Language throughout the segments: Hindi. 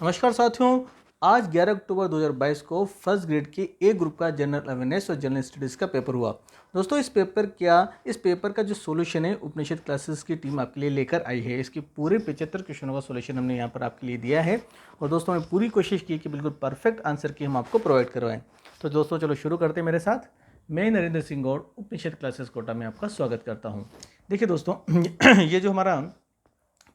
नमस्कार साथियों। आज 11 अक्टूबर 2022 को फर्स्ट ग्रेड के ए ग्रुप का जनरल अवेयरनेस और जनरल स्टडीज़ का पेपर हुआ। दोस्तों इस पेपर का जो सॉल्यूशन है उपनिषद क्लासेस की टीम आपके लिए लेकर आई है। इसके पूरे 75 क्वेश्चनों का सॉल्यूशन हमने यहाँ पर आपके लिए दिया है और दोस्तों हमने पूरी कोशिश की कि बिल्कुल परफेक्ट आंसर की हम आपको प्रोवाइड करवाएं। तो दोस्तों चलो शुरू करते हैं मेरे साथ। मैं नरेंद्र सिंह गौड़ उपनिषद क्लासेस कोटा में आपका स्वागत करता हूँ। देखिए दोस्तों ये जो हमारा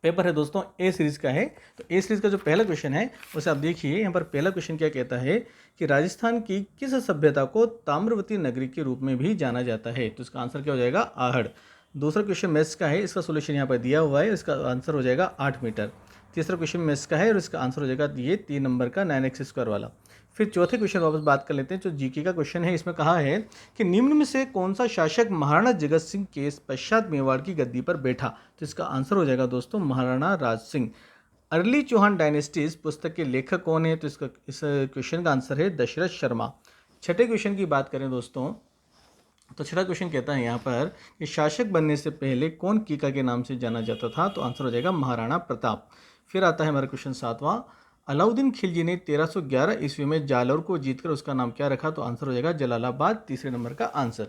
पेपर है दोस्तों ए सीरीज़ का है। तो ए सीरीज़ का जो पहला क्वेश्चन है उसे आप देखिए। यहाँ पर पहला क्वेश्चन क्या कहता है कि राजस्थान की किस सभ्यता को ताम्रवती नगरी के रूप में भी जाना जाता है। तो इसका आंसर क्या हो जाएगा, आहड़। दूसरा क्वेश्चन मैथ्स का है, इसका सोल्यूशन यहाँ पर दिया हुआ है, इसका आंसर हो जाएगा 8 मीटर। तीसरा क्वेश्चन मैथ्स का है और इसका आंसर हो जाएगा ये 3 नंबर का 9x² वाला। फिर चौथे क्वेश्चन वापस बात कर लेते हैं जो जीके का क्वेश्चन है। इसमें कहा है कि निम्न में से कौन सा शासक महाराणा जगत सिंह के पश्चात मेवाड़ की गद्दी पर बैठा। तो इसका आंसर हो जाएगा दोस्तों महाराणा राज सिंह। अर्ली चौहान डायनेस्टीज पुस्तक के लेखक कौन है। तो इस क्वेश्चन का आंसर है दशरथ शर्मा। छठे क्वेश्चन की बात करें दोस्तों तो छठा क्वेश्चन कहता है यहाँ पर कि शासक बनने से पहले कौन कीका के नाम से जाना जाता था। तो आंसर हो जाएगा महाराणा प्रताप। फिर आता है हमारा क्वेश्चन सातवां। अलाउद्दीन खिलजी ने 1311 ईस्वी में जालौर को जीतकर उसका नाम क्या रखा। तो आंसर हो जाएगा जलालाबाद, तीसरे नंबर का आंसर।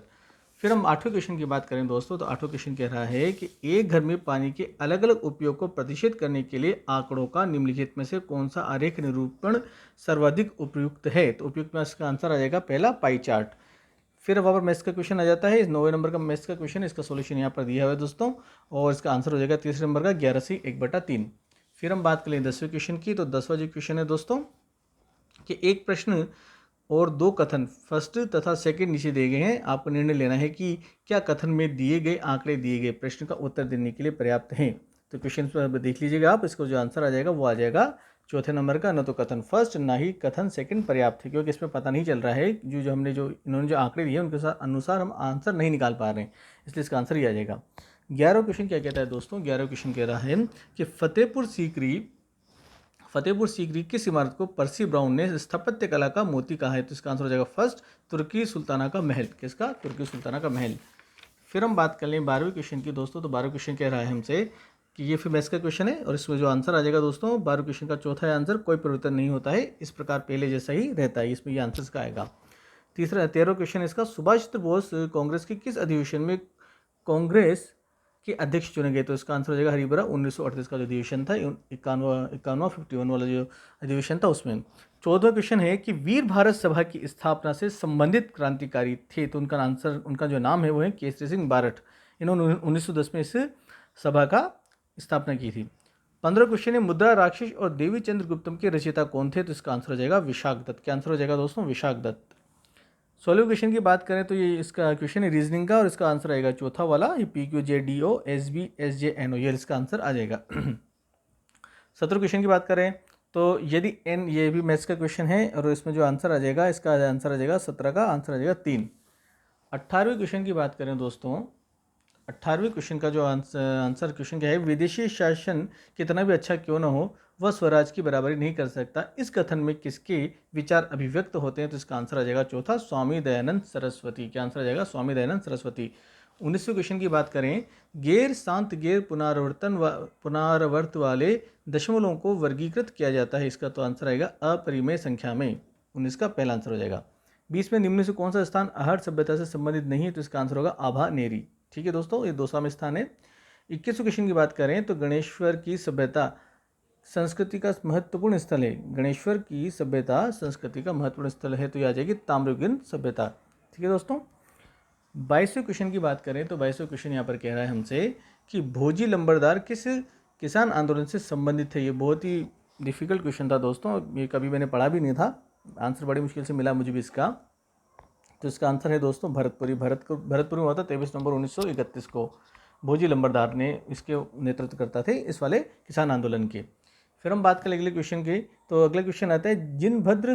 फिर हम आठवें क्वेश्चन की बात करें दोस्तों तो आठवें क्वेश्चन कह रहा है कि एक घर में पानी के अलग अलग उपयोग को प्रतिशत करने के लिए आंकड़ों का निम्नलिखित में से कौन सा आरेख निरूपण सर्वाधिक उपयुक्त है। तो उपयुक्त में इसका आंसर आ जाएगा पहला पाई चार्ट। फिर वहाँ पर मैथ्स का क्वेश्चन आ जाता है, इस 9वें नंबर का मैथ्स का क्वेश्चन, इसका सोल्यूशन यहाँ पर दिया हुआ है दोस्तों और इसका आंसर हो जाएगा तीसरे नंबर का 11/1/3। फिर हम बात करें 10वें क्वेश्चन की। तो 10वां जो क्वेश्चन है दोस्तों कि एक प्रश्न और दो कथन फर्स्ट तथा सेकंड नीचे दिए गए हैं। आपको निर्णय लेना है कि क्या कथन में दिए गए आंकड़े दिए गए प्रश्न का उत्तर देने के लिए पर्याप्त हैं। तो क्वेश्चन पर देख लीजिएगा आप, इसको जो आंसर आ जाएगा वो आ जाएगा चौथे नंबर का। न तो कथन फर्स्ट ना ही कथन सेकंड पर्याप्त है, क्योंकि इसमें पता नहीं चल रहा है इन्होंने जो आंकड़े दिए उनके अनुसार हम आंसर नहीं निकाल पा रहे हैं, इसलिए इसका आंसर ही आ जाएगा। 11वां क्वेश्चन क्या कहता है दोस्तों, 11वां क्वेश्चन कह रहा है कि फतेहपुर सीकरी किस इमारत को पर्सी ब्राउन ने स्थापत्य कला का मोती कहा है। तो इसका आंसर हो जाएगा फर्स्ट तुर्की सुल्ताना का महल। किसका? तुर्की सुल्ताना का महल। फिर हम बात कर लें 12वें क्वेश्चन की दोस्तों। तो 12वें क्वेश्चन कह रहा है हमसे कि ये फिर मैथ्स का क्वेश्चन है और इसमें जो आंसर आ जाएगा दोस्तों 12वें क्वेश्चन का चौथा आंसर कोई परिवर्तन नहीं होता है, इस प्रकार पहले जैसा ही रहता है, इसमें ये आंसर का आएगा। 13वां क्वेश्चन इसका, सुभाष चंद्र बोस कांग्रेस के किस अधिवेशन में कांग्रेस के अध्यक्ष चुने गए। तो इसका आंसर हो जाएगा हरिबरा 1938 का जो अधिवेशन था, 51वां वाला जो अधिवेशन था उसमें। 14वां क्वेश्चन है कि वीर भारत सभा की स्थापना से संबंधित क्रांतिकारी थे। तो उनका जो नाम है वो है केसरी सिंह बारठ। इन्होंने 1910 में इस सभा का स्थापना की थी। 15वां क्वेश्चन है मुद्रा राक्षस और देवी चंद्रगुप्तम के रचयिता कौन थे। तो इसका आंसर हो जाएगा विशाख दत्त। क्या आंसर हो जाएगा दोस्तों? विशाख दत्त। 16वें क्वेश्चन की बात करें तो ये इसका क्वेश्चन है रीजनिंग का और इसका आंसर आएगा चौथा वाला, ये PQJDOSBSJNO, ये इसका आंसर आ जाएगा। 17वें क्वेश्चन की बात करें तो यदि n, ये भी मैथ्स का क्वेश्चन है और इसमें जो आंसर आ जाएगा इसका आंसर आ जाएगा 17 का आंसर आ जाएगा 3। 18वें क्वेश्चन की बात करें दोस्तों, 18वें क्वेश्चन का जो आंसर क्वेश्चन क्या है, विदेशी शासन कितना भी अच्छा क्यों ना हो वह स्वराज की बराबरी नहीं कर सकता, इस कथन में किसके विचार अभिव्यक्त होते हैं। तो इसका आंसर आ जाएगा चौथा, स्वामी दयानंद सरस्वती। क्या आंसर आ जाएगा? स्वामी दयानंद सरस्वती। 19वें क्वेश्चन की बात करें, गैर शांत गैर पुनरावर्त वाले दशमलवों को वर्गीकृत किया जाता है, इसका तो आंसर आएगा अपरिमेय संख्या में। 19 का पहला आंसर हो जाएगा। 20 में निम्न में से कौन सा स्थान आहड़ सभ्यता से संबंधित नहीं है। तो इसका आंसर होगा आभानेरी। ठीक है दोस्तों, ये 2वां में स्थान है। 21वें क्वेश्चन की बात करें तो गणेश्वर की सभ्यता संस्कृति का महत्वपूर्ण स्थल है। गणेश्वर की सभ्यता संस्कृति का महत्वपूर्ण स्थल है, तो ये आ जाएगी ताम्रयुगीन सभ्यता। ठीक है दोस्तों। 22वें क्वेश्चन की बात करें तो 22वें क्वेश्चन यहाँ पर कह रहा है हमसे कि भोजी लंबरदार किस किसान आंदोलन से संबंधित है। ये बहुत ही डिफिकल्ट क्वेश्चन था दोस्तों, ये कभी मैंने पढ़ा भी नहीं था, आंसर बड़ी मुश्किल से मिला मुझे भी इसका। तो इसका आंसर है दोस्तों भरतपुरी। भरतपुरी हुआ था 23 नवंबर 1931 को। भोजी लंबरदार ने इसके नेतृत्व करता थे इस वाले किसान आंदोलन के। फिर हम बात करें अगले क्वेश्चन की। तो अगला क्वेश्चन आता है जिनभद्र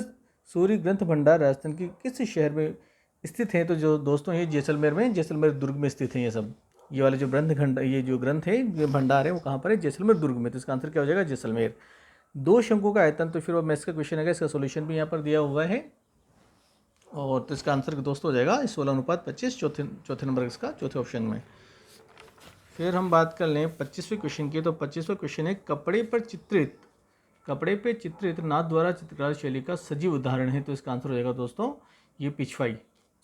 सूर्य ग्रंथ भंडार राजस्थान के किस शहर में स्थित है। तो जो दोस्तों ये जैसलमेर में, जैसलमेर दुर्ग में स्थित है ये सब। ये वाले जो ग्रंथ है, ये भंडार है, वो कहाँ पर है? जैसलमेर दुर्ग में। तो इसका आंसर क्या हो जाएगा? जैसलमेर। 2 शंकु का आयतन, तो फिर वो मैथ्स का क्वेश्चन है, इसका सोल्यूशन भी यहाँ पर दिया हुआ है और तो इसका आंसर दोस्तों हो जाएगा 16:25, चौथे नंबर इसका, चौथे ऑप्शन में। फिर हम बात कर लें 25वें क्वेश्चन की। तो 25वां क्वेश्चन है कपड़े पर चित्रित कपड़े पे चित्रित नाथ द्वारा चित्रकला शैली का सजीव उदाहरण है, तो इसका आंसर हो जाएगा दोस्तों ये पिछवाई,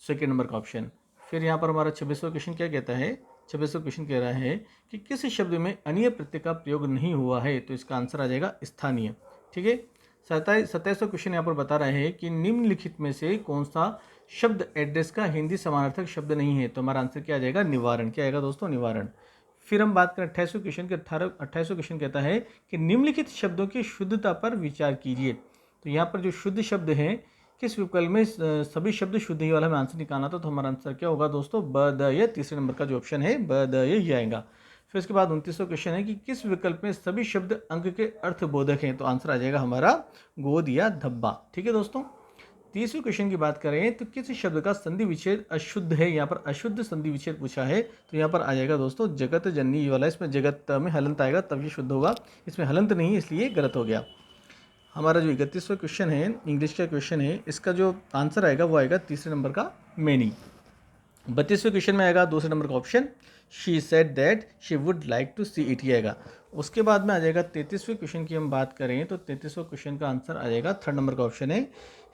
सेकेंड नंबर का ऑप्शन। फिर यहाँ पर हमारा 26वां क्वेश्चन क्या कहता है, 26वां क्वेश्चन कह रहा है कि किस शब्द में अन्य प्रत्यय का प्रयोग नहीं हुआ है, तो इसका आंसर आ जाएगा स्थानीय। ठीक है। 27वां क्वेश्चन यहाँ पर बता रहे हैं कि निम्नलिखित में से कौन सा शब्द एड्रेस का हिंदी समानार्थक शब्द नहीं है, तो हमारा आंसर क्या आ जाएगा, निवारण। क्या आएगा दोस्तों, निवारण। फिर हम बात करें 28वें क्वेश्चन के 28वां क्वेश्चन कहता है कि निम्नलिखित शब्दों की शुद्धता पर विचार कीजिए। तो यहाँ पर जो शुद्ध शब्द हैं, किस विकल्प में सभी शब्द शुद्ध ही वाला हमें आंसर निकालना था, तो हमारा आंसर क्या होगा दोस्तों, ब द य, तीसरे नंबर का जो ऑप्शन है ब द ये आएगा। फिर उसके बाद 29वां क्वेश्चन है कि किस विकल्प में सभी शब्द अंक के अर्थबोधक हैं, तो आंसर आ जाएगा हमारा गोद या धब्बा। ठीक है दोस्तों। 30वें क्वेश्चन की बात करें तो किस शब्द का संधि विच्छेद अशुद्ध है, यहाँ पर अशुद्ध संधि विच्छेद पूछा है, तो यहाँ पर आ जाएगा दोस्तों जगत जननी वाला, इसमें जगत में हलंत आएगा तब ये शुद्ध होगा, इसमें हलंत नहीं है इसलिए गलत हो गया। हमारा जो 31वां क्वेश्चन है, इंग्लिश का क्वेश्चन है, इसका जो आंसर आएगा वो आएगा तीसरे नंबर का मेनी। 32वें क्वेश्चन में आएगा दूसरे नंबर का option, she said that she would like to see it आएगा। उसके बाद में आ जाएगा 33वें क्वेश्चन की हम बात करें तो 33वें क्वेश्चन का आंसर आ जाएगा थर्ड नंबर का ऑप्शन है,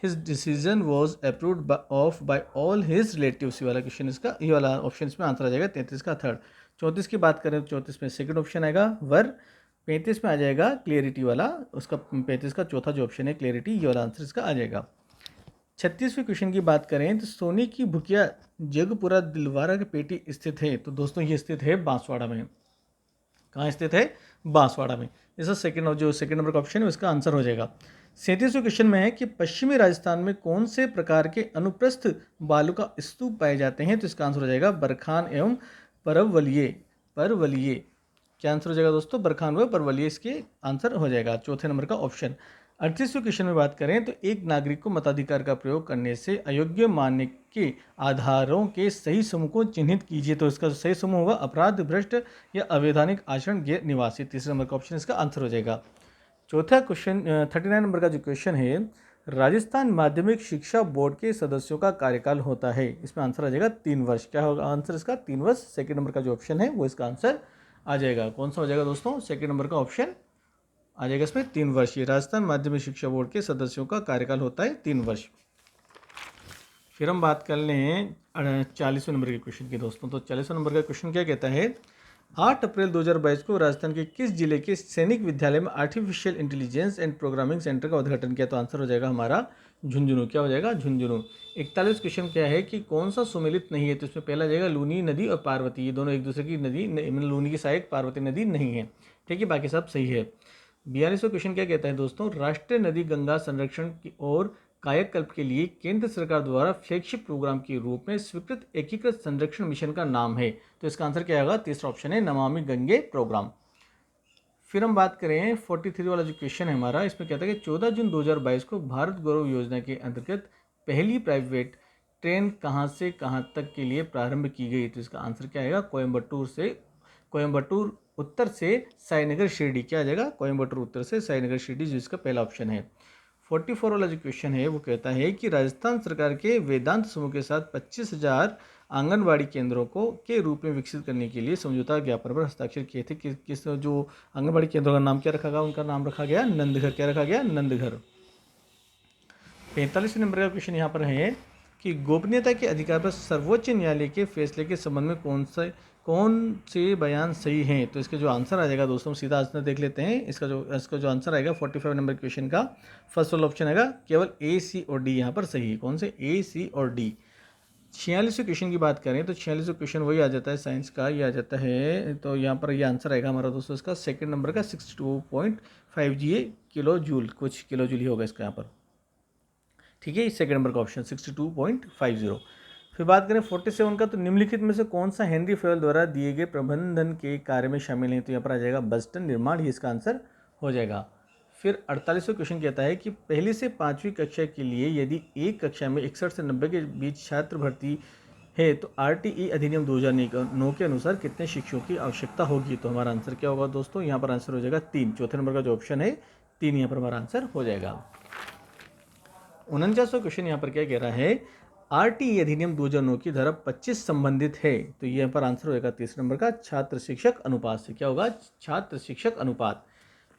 his decision was approved of by all his relatives. ये वाला क्वेश्चन इसका, ये वाला ऑप्शन इसमें आंसर आ जाएगा 33 का थर्ड। 34 की बात करें तो 34 में सेकंड ऑप्शन आएगा वर। 35 में आ जाएगा क्लियरिटी वाला, उसका 35 का चौथा जो ऑप्शन है क्लियरिटी, ये वाला आंसर इसका आ जाएगा। 36वें क्वेश्चन की बात करें तो सोने की भुकिया जगपुरा दिलवारा की पेटी स्थित है, तो दोस्तों ये स्थित है बांसवाड़ा में। कहाँ स्थित है, बांसवाड़ा में। इसका सेकंड नंबर का ऑप्शन है उसका आंसर हो जाएगा। 37वें क्वेश्चन में है कि पश्चिमी राजस्थान में कौन से प्रकार के अनुप्रस्थ बालू का स्तूप पाए जाते हैं, तो इसका आंसर हो जाएगा बरखान एवं परवलिये। क्या आंसर हो जाएगा दोस्तों, बरखान व परवलिये, इसके आंसर हो जाएगा चौथे नंबर का ऑप्शन। 38वें क्वेश्चन में बात करें तो एक नागरिक को मताधिकार का प्रयोग करने से अयोग्य मानने के आधारों के सही समूह को चिन्हित कीजिए, तो इसका सही समूह होगा अपराध, भ्रष्ट या अवैधानिक आचरण, गैर निवासी। तीसरे नंबर का ऑप्शन इसका आंसर हो जाएगा। चौथा क्वेश्चन 39 नंबर का जो क्वेश्चन है, राजस्थान माध्यमिक शिक्षा बोर्ड के सदस्यों का कार्यकाल होता है, इसमें आंसर आ जाएगा 3 वर्ष। क्या होगा आंसर इसका, 3 वर्ष। सेकेंड नंबर का जो ऑप्शन है वो इसका आंसर आ जाएगा। कौन सा हो जाएगा दोस्तों, सेकेंड नंबर का ऑप्शन आ जाएगा इसमें 3 वर्ष। ये राजस्थान माध्यमिक शिक्षा बोर्ड के सदस्यों का कार्यकाल होता है 3 वर्ष। फिर हम बात कर लें 40वें नंबर के क्वेश्चन की दोस्तों। तो 40वें नंबर का क्वेश्चन क्या कहता है, 8 अप्रैल 2022 को राजस्थान के किस जिले के सैनिक विद्यालय में artificial intelligence and programming centre का उद्घाटन किया, तो आंसर हो जाएगा हमारा झुंझुनू। क्या हो जाएगा, झुंझुनू। 41 क्वेश्चन क्या है कि कौन सा सुमेलित नहीं है, तो इसमें पहला जाएगा लूनी नदी और पार्वती, ये दोनों एक दूसरे की नदी, लूनी की सहायक, पार्वती नदी नहीं है। ठीक है, बाकी सब सही है। 42वां क्वेश्चन क्या कहता है दोस्तों, राष्ट्रीय नदी गंगा संरक्षण की और कायाकल्प के लिए केंद्र सरकार द्वारा फ्लैगशिप प्रोग्राम के रूप में स्वीकृत एकीकृत संरक्षण मिशन का नाम है, तो इसका आंसर क्या होगा, तीसरा ऑप्शन है नमामि गंगे प्रोग्राम। फिर हम बात करें 43 वाला जो क्वेश्चन है हमारा, इसमें कहता है कि 14 जून 2022 को भारत गौरव योजना के अंतर्गत पहली प्राइवेट ट्रेन कहाँ से कहाँ तक के लिए प्रारंभ की गई, तो इसका आंसर क्या आएगा, कोयम्बटूर उत्तर से साईनगर शिरडी। क्या आ जाएगा, कोयम्बटूर उत्तर से साईनगर शिरडी, जो इसका पहला ऑप्शन है। 44 वाला जो क्वेश्चन है वो कहता है कि राजस्थान सरकार के वेदांत समूह के साथ 25,000 आंगनबाड़ी केंद्रों को के रूप में विकसित करने के लिए समझौता ज्ञापन पर हस्ताक्षर किए थे। किस जो आंगनबाड़ी केंद्रों का नाम क्या रखा गया, उनका नाम रखा गया नंदघर। क्या रखा गया, नंदघर। 45 नंबर का क्वेश्चन यहाँ पर है कि गोपनीयता के अधिकार पर सर्वोच्च न्यायालय के फैसले के संबंध में कौन से बयान सही हैं, तो इसका जो आंसर आ जाएगा दोस्तों, सीधा आंसर देख लेते हैं। इसका जो आंसर आएगा 45 नंबर क्वेश्चन का फर्स्ट वाला ऑप्शन आएगा, केवल ए, सी और डी यहाँ पर सही है। कौन से, ए, सी और डी। 46वें क्वेश्चन की बात करें तो 46वें क्वेश्चन वही आ जाता है साइंस का, ये आ जाता है, तो यहाँ पर ये आंसर आएगा हमारा दोस्तों इसका सेकंड नंबर का 62.5 GA किलो जूल, कुछ किलो जूल ही होगा इसका यहाँ पर। ठीक है, सेकंड नंबर का ऑप्शन 62.50। फिर बात करें 47 का, तो निम्नलिखित में से कौन सा हेनरी फेयल द्वारा दिए गए प्रबंधन के कार्य में शामिल है, तो यहाँ पर आ जाएगा बस्टन निर्माण, ही इसका आंसर हो जाएगा। फिर 48वां क्वेश्चन कहता है कि पहली से 5वीं कक्षा के लिए यदि एक कक्षा में 61 से 90 के बीच छात्र भर्ती है तो RTE अधिनियम 2009 के अनुसार कितने शिक्षकों की आवश्यकता होगी, तो हमारा आंसर क्या होगा दोस्तों, यहाँ पर आंसर हो जाएगा 3। चौथे नंबर का जो ऑप्शन है 3, यहाँ पर हमारा आंसर हो जाएगा। 49वां क्वेश्चन यहाँ पर क्या कह रहा है, RTE अधिनियम 2009 की धारा 25 संबंधित है, तो यहाँ पर आंसर होगा तीसरे नंबर का छात्र शिक्षक अनुपात से। क्या होगा, छात्र शिक्षक अनुपात।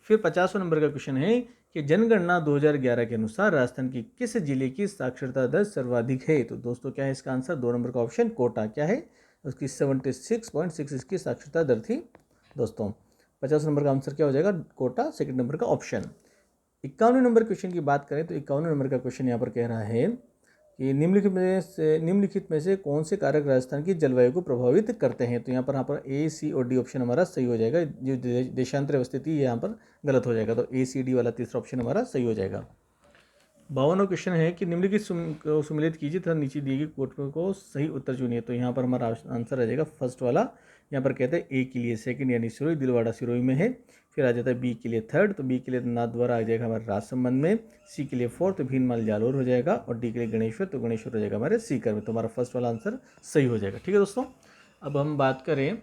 फिर 50वां नंबर का क्वेश्चन है कि जनगणना 2011 के अनुसार राजस्थान की किस जिले की साक्षरता दर सर्वाधिक है? तो दोस्तों क्या है इसका आंसर? 2 नंबर का ऑप्शन कोटा। क्या है उसकी? 76.6 इसकी साक्षरता दर थी दोस्तों। 50 नंबर का आंसर क्या हो जाएगा? कोटा, सेकंड नंबर का ऑप्शन। 51 नंबर क्वेश्चन की बात करें तो 51 नंबर का क्वेश्चन यहाँ पर कह रहा है कि निम्नलिखित में से कौन से कारक राजस्थान की जलवायु को प्रभावित करते हैं? तो यहाँ पर ए, सी और डी ऑप्शन हमारा सही हो जाएगा। जो देशांतर अवस्थिति है यहाँ पर गलत हो जाएगा, तो ए, सी, डी वाला तीसरा ऑप्शन हमारा सही हो जाएगा। 52वां क्वेश्चन है कि निम्नलिखित को सम्मिलित कीजिए तथा नीचे दिए गए कोटों को सही उत्तर चुनिए। तो यहाँ पर हमारा आंसर आ जाएगा फर्स्ट वाला। यहाँ पर कहते हैं ए के लिए सेकंड यानी सिरोही, दिलवाड़ा सिरोही में है। फिर आ जाता है बी के लिए थर्ड, तो बी के लिए नाथद्वारा आ जाएगा हमारे राजसमंद में। सी के लिए फोर्थ, भीनमाल जालोर हो जाएगा। और डी के लिए गणेश्वर, तो गणेश्वर हो जाएगा हमारे सीकर में। तो हमारा फर्स्ट वाला आंसर सही हो जाएगा। ठीक है दोस्तों, अब हम बात करें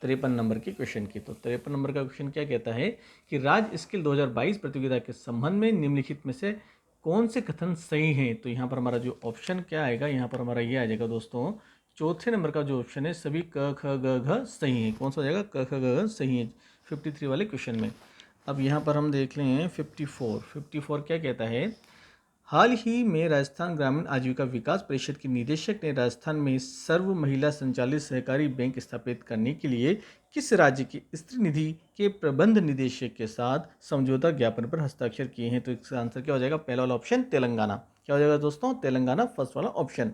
53 नंबर के क्वेश्चन की। तो 53 नंबर का क्वेश्चन क्या कहता है कि राज्य स्किल 2022 प्रतियोगिता के संबंध में निम्नलिखित में से कौन से कथन सही हैं? तो यहाँ पर हमारा जो ऑप्शन क्या आएगा, यहाँ पर हमारा ये आ जाएगा दोस्तों, चौथे नंबर का जो ऑप्शन है, सभी क ख ग घ सही है। कौन सा हो जाएगा? क ख ग घ सही है 53 वाले क्वेश्चन में। अब यहाँ पर हम देख लें 54 क्या कहता है? हाल ही में राजस्थान ग्रामीण आजीविका विकास परिषद के निदेशक ने राजस्थान में सर्व महिला संचालित सहकारी बैंक स्थापित करने के लिए किस राज्य की स्त्री निधि के प्रबंध निदेशक के साथ समझौता ज्ञापन पर हस्ताक्षर किए हैं? तो इसका आंसर क्या हो जाएगा? पहला वाला ऑप्शन तेलंगाना। क्या हो जाएगा दोस्तों? तेलंगाना, फर्स्ट वाला ऑप्शन।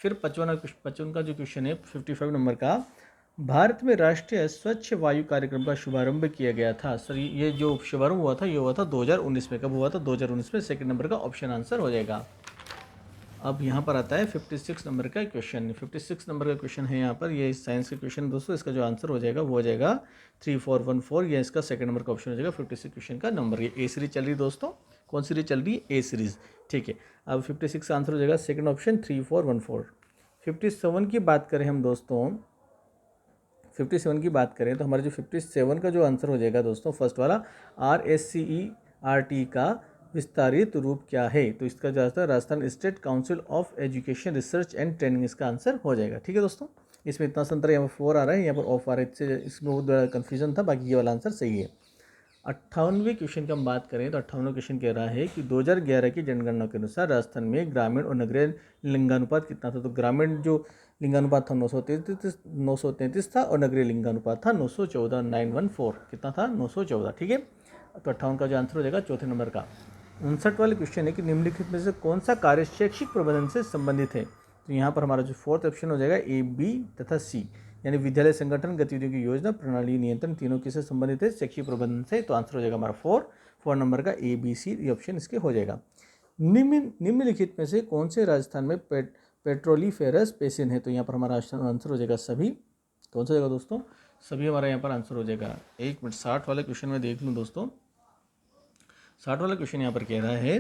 फिर 55 का जो क्वेश्चन है 55 नंबर का, भारत में राष्ट्रीय स्वच्छ वायु कार्यक्रम का शुभारंभ किया गया था। सर ये जो शुभारंभ हुआ था ये हुआ था 2019 में। कब हुआ था? 2019 में। सेकंड नंबर का ऑप्शन आंसर हो जाएगा। अब यहाँ पर आता है 56 नंबर का क्वेश्चन। 56 नंबर का क्वेश्चन है यहाँ पर, ये साइंस का क्वेश्चन दोस्तों। इसका जो आंसर हो जाएगा वो हो जाएगा 3414, ये इसका सेकंड नंबर का ऑप्शन हो जाएगा। 56 क्वेश्चन का नंबर, ये ए सीरीज चल रही है दोस्तों। कौन सीरीज चल रही है? ए सीरीज। ठीक है, अब 56 का आंसर हो जाएगा सेकंड ऑप्शन 3414। 57 की बात करें हम दोस्तों, 57 की बात करें तो हमारा जो 57 का जो आंसर हो जाएगा दोस्तों, फर्स्ट वाला RSCERT का विस्तारित रूप क्या है? तो इसका जो है Rajasthan state council of education research and training, इसका आंसर हो जाएगा। ठीक है दोस्तों, इसमें इतना संतर यहाँ पर 4 आ रहा है, यहाँ पर ऑफ आ रहा है, इससे इसमें बहुत बड़ा कन्फ्यूजन था। बाकी ये वाला आंसर सही है। 58वें क्वेश्चन की हम बात करें तो 58वां क्वेश्चन कह रहा है कि 2011 की जनगणना के अनुसार राजस्थान में ग्रामीण और नगरीय लिंगानुपात कितना था? तो ग्रामीण जो लिंगानुपात था 933 था और नगरीय लिंगानुपात था 914, 914 कितना था? 914। ठीक है, तो 58 का जो आंसर हो जाएगा चौथे नंबर का। 59 वाले क्वेश्चन है कि निम्नलिखित में से कौन सा कार्य शैक्षिक प्रबंधन से संबंधित है? तो यहाँ पर हमारा जो फोर्थ ऑप्शन हो जाएगा ए, बी तथा सी, यानी विद्यालय संगठन, गतिविधियों की योजना, प्रणाली, नियंत्रण, तीनों किससे संबंधित है? शैक्षिक प्रबंधन से। तो आंसर हो जाएगा हमारा 4 नंबर का ए, बी, सी, ये ऑप्शन इसके हो जाएगा। निम्नलिखित में से कौन से राजस्थान में पेट्रोलीफेरस बेसिन है? तो यहाँ पर हमारा आंसर हो जाएगा सभी। कौन सा हो जाएगा दोस्तों? सभी हमारा यहाँ पर आंसर हो जाएगा। 1 मिनट, 60 वाले क्वेश्चन में देख लूँ दोस्तों। 60 वाला क्वेश्चन यहाँ पर कह रहा है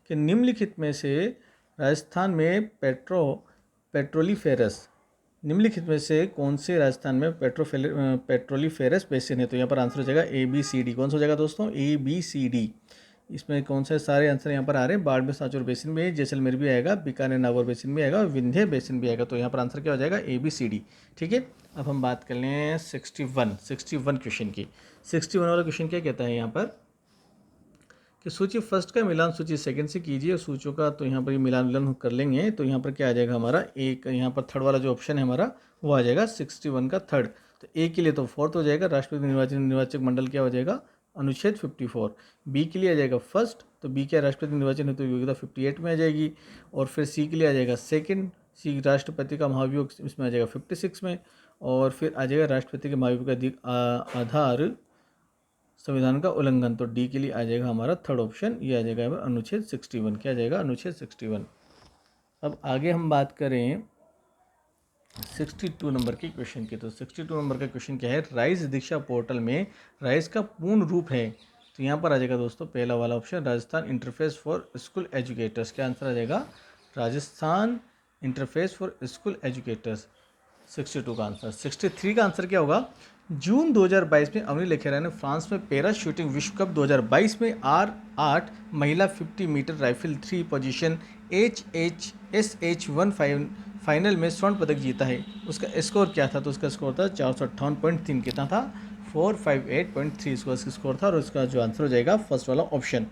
कि निम्नलिखित में से राजस्थान में पेट्रोलीफेरस, निम्नलिखित में से कौन से राजस्थान में पेट्रोलीफेरस बेसिन है? तो यहाँ पर आंसर हो जाएगा ए, बी, सी, डी। कौन सा हो जाएगा दोस्तों? ए, बी, सी, डी। इसमें कौन से सारे आंसर यहाँ पर आ रहे हैं? बाड़मेर सांचौर बेसिन में, जैसलमेर भी आएगा, बीकानेर नागौर बेसिन भी आएगा और विंध्य बेसिन भी आएगा। तो यहाँ पर आंसर क्या हो जाएगा? ए, बी, सी, डी। ठीक है, अब हम बात कर लें 61 क्वेश्चन की। 61 वाला क्वेश्चन क्या कहता है यहाँ पर कि सूची फर्स्ट का मिलान सूची सेकंड से कीजिए और सूचियों का, तो यहाँ पर ये मिलान कर लेंगे। तो यहाँ पर क्या आ जाएगा हमारा? एक, यहाँ पर थर्ड वाला जो ऑप्शन है हमारा वो आ जाएगा 61 का थर्ड। तो ए के लिए तो फोर्थ हो जाएगा, राष्ट्रपति निर्वाचक मंडल क्या हो जाएगा? अनुच्छेद 54। बी के लिए आ जाएगा फर्स्ट, तो बी क्या? राष्ट्रपति निर्वाचन हेतु योग्यता 58 में आ जाएगी। और फिर सी के लिए आ जाएगा सेकंड, सी राष्ट्रपति का महाभियोग, इसमें आ जाएगा 56 में। और फिर आ जाएगा राष्ट्रपति के महाभियोग का आधार संविधान का उल्लंघन, तो डी के लिए आ जाएगा हमारा थर्ड ऑप्शन, ये आ जाएगा अनुच्छेद 61। क्या आ जाएगा? अनुच्छेद 61। अब आगे हम बात करें 62 नंबर के क्वेश्चन की। तो 62 नंबर का क्वेश्चन क्या है? राइज दीक्षा पोर्टल में राइज का पूर्ण रूप है? तो यहाँ पर आ जाएगा दोस्तों पहला वाला option, Rajasthan interface for school educators. क्या आंसर आ जाएगा? Rajasthan interface for school educators, 62 का आंसर। 63 का आंसर क्या होगा? जून 2022 में अवनी लेखेरा ने फ्रांस में पैरा शूटिंग विश्व कप 2022 में R8 महिला 50 metre rifle 3 position SH1 final में स्वर्ण पदक जीता है। उसका स्कोर क्या था? तो उसका स्कोर था 458.3। कितना था? 458.3 इसका स्कोर था, और इसका जो आंसर हो जाएगा फर्स्ट वाला ऑप्शन।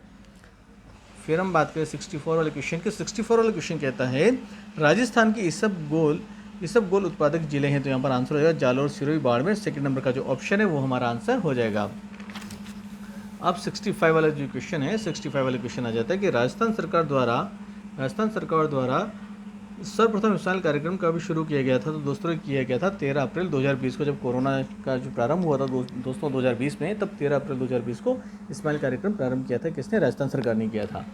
फिर हम बात करें 64 वाले क्वेश्चन के। 64 वाला क्वेश्चन कहता है राजस्थान के इसबगोल उत्पादक जिले हैं, तो यहाँ पर आंसर हो जाएगा जालोर, सिरोही, बाड़मेर। सेकंड नंबर का जो ऑप्शन है वो हमारा आंसर हो जाएगा। अब 65 वाला जो क्वेश्चन है, 65 वाले क्वेश्चन आ जाता है कि राजस्थान सरकार द्वारा सर्वप्रथम मिसाइल कार्यक्रम कब शुरू किया गया था। तो दोस्तों ये किया गया था 13 अप्रैल 2020 को, जब कोरोना का जो प्रारंभ हुआ था दोस्तों 2020 में, तब 13 अप्रैल 2020 को इस्माइल कार्यक्रम प्रारंभ किया था। किसने? राजस्थान सरकार ने किया था।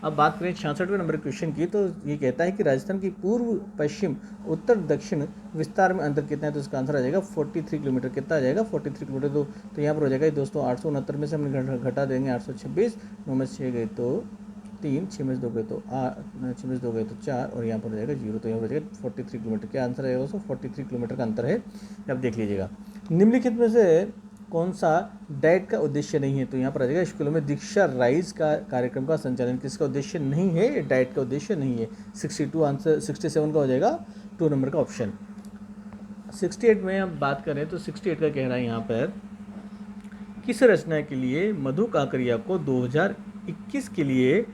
अब बात करें 66वें नंबर क्वेश्चन की, तो ये कहता है कि राजस्थान की पूर्व, पश्चिम, उत्तर, दक्षिण विस्तार में अंतर कितना है। तो इसका आंसर आ जाएगा 43 किलोमीटर। कितना आ जाएगा? 43 किलोमीटर। तो यहाँ पर हो जाएगा दोस्तों 869 में से हमने घटा देंगे 826, 9 में 6 गए तो 3, 6 में से 2 गए तो 8, 6 में से 2 गए तो 4, और यहाँ पर हो जाएगा 0। तो यहाँ पर हो जाएगा 43 किलोमीटर। क्या आंसर आएगा दोस्तों? 43 किलोमीटर का अंतर है। अब देख लीजिएगा निम्नलिखित में से कौन सा डाइट का उद्देश्य नहीं है। तो यहाँ पर आ जाएगा स्कूलों में दीक्षा राइज का कार्यक्रम का संचालन किसका उद्देश्य नहीं है? डाइट का उद्देश्य नहीं है। 62 आंसर 67 का हो जाएगा 2 नंबर का ऑप्शन। 68 में हम बात करें तो 68 का कह रहा है यहाँ पर किस रचना के लिए मधु काकरिया को 2021 के लिए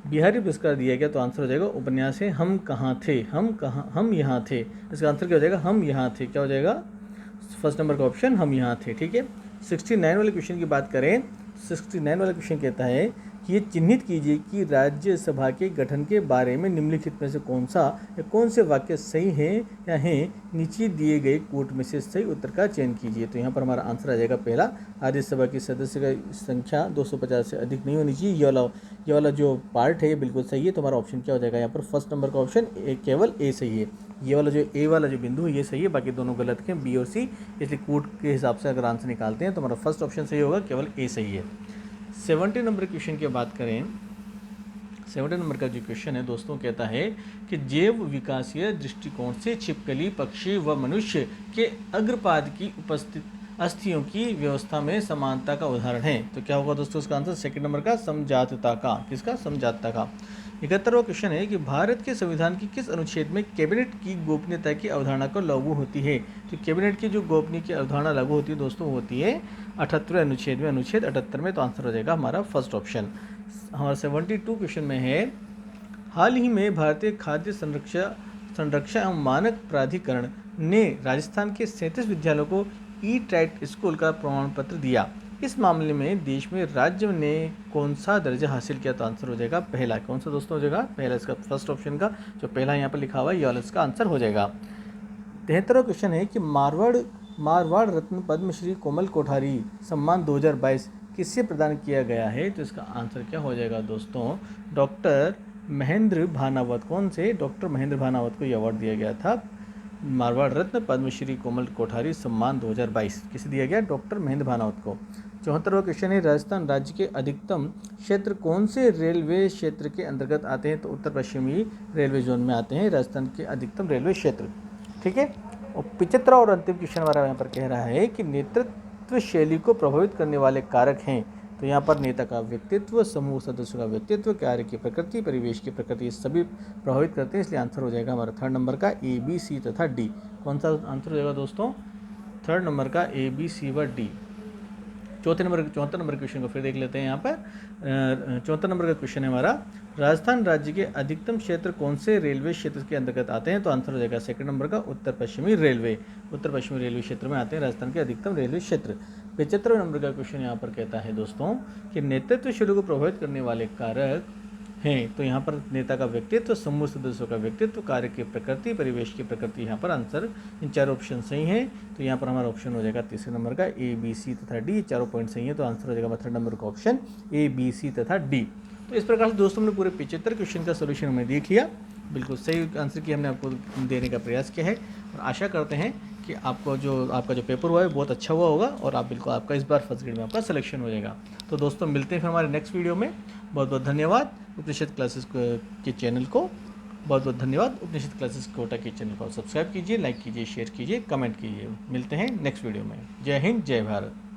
बिहारी पुरस्कार दिया गया। तो आंसर हो जाएगा उपन्यास है हम कहाँ थे, हम यहाँ थे। इसका आंसर क्या हो जाएगा? हम यहाँ थे। क्या हो जाएगा? फर्स्ट नंबर का ऑप्शन हम यहाँ थे। ठीक है। 69 वाले क्वेश्चन की बात करें। 69 वाला क्वेश्चन कहता है कि ये चिन्हित कीजिए कि राज्यसभा के गठन के बारे में निम्नलिखित में से कौन से वाक्य सही हैं या हैं। नीचे दिए गए कोट में से सही उत्तर का चयन कीजिए। तो यहाँ पर हमारा आंसर आ जाएगा पहला, राज्यसभा की सदस्य की संख्या 250 से अधिक नहीं होनी चाहिए। ये वाला जो पार्ट है ये बिल्कुल सही है। तो हमारा ऑप्शन क्या हो जाएगा यहाँ पर? फर्स्ट नंबर का ऑप्शन केवल ए सही है। ये वाला जो ए वाला जो बिंदु है ये सही है, बाकी दोनों गलत हैं, बी और सी। इसलिए कोड के हिसाब से अगर आंसर निकालते हैं तो हमारा फर्स्ट ऑप्शन सही होगा, केवल ए सही है। 70 नंबर क्वेश्चन की बात करें। 70 नंबर का जो क्वेश्चन है दोस्तों कहता है कि जैव विकासीय दृष्टिकोण से छिपकली, पक्षी व मनुष्य के अग्रपाद की उपस्थित अस्थियों की व्यवस्था में समानता का उदाहरण है। तो क्या होगा दोस्तों? इसका आंसर सेकंड नंबर का समजातता का। किसका? समजातता का। 71वां क्वेश्चन है कि भारत के संविधान की किस अनुच्छेद में कैबिनेट की गोपनीयता की अवधारणा को लागू होती है। तो कैबिनेट की जो गोपनीय की अवधारणा लागू होती है दोस्तों होती है 78वें अनुच्छेद में, अनुच्छेद 78 में। तो आंसर हो जाएगा हमारा फर्स्ट ऑप्शन। हमारा 72 क्वेश्चन में है हाल ही में भारतीय खाद्य संरक्षा एवं मानक प्राधिकरण ने राजस्थान के 37 विद्यालयों को ई-ट्रैट स्कूल का प्रमाण पत्र दिया। इस मामले में देश में राज्य ने कौन सा दर्जा हासिल किया। तो आंसर हो जाएगा पहला। कौन सा दोस्तों हो जाएगा? पहला। इसका फर्स्ट ऑप्शन का जो पहला यहाँ पर लिखा हुआ है ये वाला इसका आंसर हो जाएगा। 73वां क्वेश्चन है कि मारवाड़ रत्न पद्मश्री कोमल कोठारी सम्मान 2022 किससे प्रदान किया गया है। तो इसका आंसर क्या हो जाएगा दोस्तों? डॉक्टर महेंद्र भानावत। कौन से? डॉक्टर महेंद्र भानावत को ये अवार्ड दिया गया था, मारवाड़ रत्न पद्मश्री कोमल कोठारी सम्मान 2022 किसे दिया गया? डॉक्टर महेंद्र भानावत को। 74वां क्वेश्चन है राजस्थान राज्य के अधिकतम क्षेत्र कौन से रेलवे क्षेत्र के अंतर्गत आते हैं। तो उत्तर पश्चिमी रेलवे जोन में आते हैं राजस्थान के अधिकतम रेलवे क्षेत्र। ठीक है। और 75वां और अंतिम क्वेश्चन हमारा यहाँ पर कह रहा है कि नेतृत्व शैली को प्रभावित करने वाले कारक हैं। तो यहाँ पर नेता का व्यक्तित्व, समूह सदस्यों का व्यक्तित्व, कार्य की प्रकृति, परिवेश की प्रकृति, ये सभी प्रभावित करते हैं। इसलिए आंसर हो जाएगा हमारा थर्ड नंबर का ए, बी, सी तथा डी। कौन सा आंसर हो जाएगा दोस्तों? थर्ड नंबर का ए, बी, सी व डी। 74 नंबर क्वेश्चन को फिर देख लेते हैं। यहाँ पर 74 नंबर का क्वेश्चन है हमारा राजस्थान राज्य के अधिकतम क्षेत्र कौन से रेलवे क्षेत्र के अंतर्गत आते हैं। तो आंसर हो जाएगा सेकंड नंबर का उत्तर पश्चिमी रेलवे। उत्तर पश्चिमी रेलवे क्षेत्र में आते हैं राजस्थान के अधिकतम रेलवे क्षेत्र। 75वें नंबर का क्वेश्चन यहाँ पर कहता है दोस्तों कि नेतृत्व शैली को प्रभावित करने वाले कारक हैं। तो यहाँ पर नेता का व्यक्तित्व, समूह सदस्यों का व्यक्तित्व, कार्य की प्रकृति, परिवेश की प्रकृति। यहाँ पर आंसर इन चारों ऑप्शन सही हैं। तो यहाँ पर हमारा ऑप्शन हो जाएगा तीसरे नंबर का ए, बी, सी तथा डी। चारों पॉइंट सही है। तो आंसर हो जाएगा थर्ड नंबर का ऑप्शन ए, बी, सी तथा डी। तो इस प्रकार से दोस्तों हमने पूरे 75 क्वेश्चन का सोल्यूशन हमने देख लिया। बिल्कुल सही आंसर की हमने आपको देने का प्रयास किया है और आशा करते हैं कि आपका जो पेपर हुआ है बहुत अच्छा हुआ होगा और आपका इस बार फर्स्ट ग्रेड में आपका सिलेक्शन हो जाएगा। तो दोस्तों मिलते हैं फिर हमारे नेक्स्ट वीडियो में। बहुत बहुत धन्यवाद उपनिषद क्लासेस के चैनल को, बहुत बहुत धन्यवाद उपनिषद क्लासेस कोटा के चैनल को सब्सक्राइब कीजिए, लाइक कीजिए, शेयर कीजिए, कमेंट कीजिए। मिलते हैं नेक्स्ट वीडियो में। जय हिंद, जय भारत।